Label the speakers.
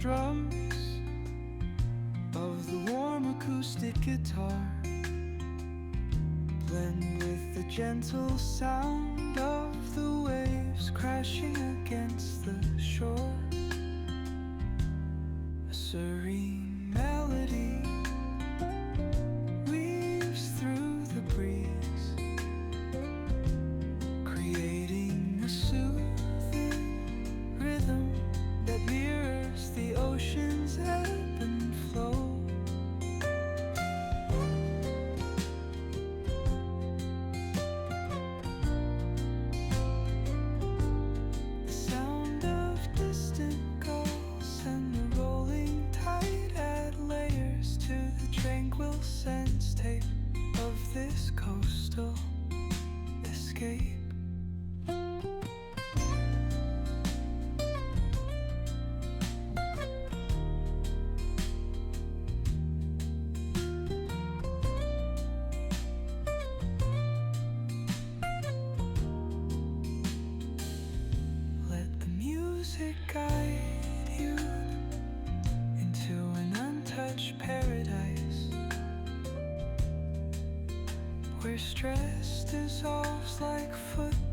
Speaker 1: strums of the warm acoustic guitar blend with the gentle sound of the waves crashing against the shore. A serene melody weaves through the breeze, creating a soothing rhythm that mirrors the ocean's ebb and flow. The sound of distant gulls and the rolling tide add layers to the tranquil sense tape of this coastal escape. Let the music guide you into an untouched paradise, where stress dissolves like footprints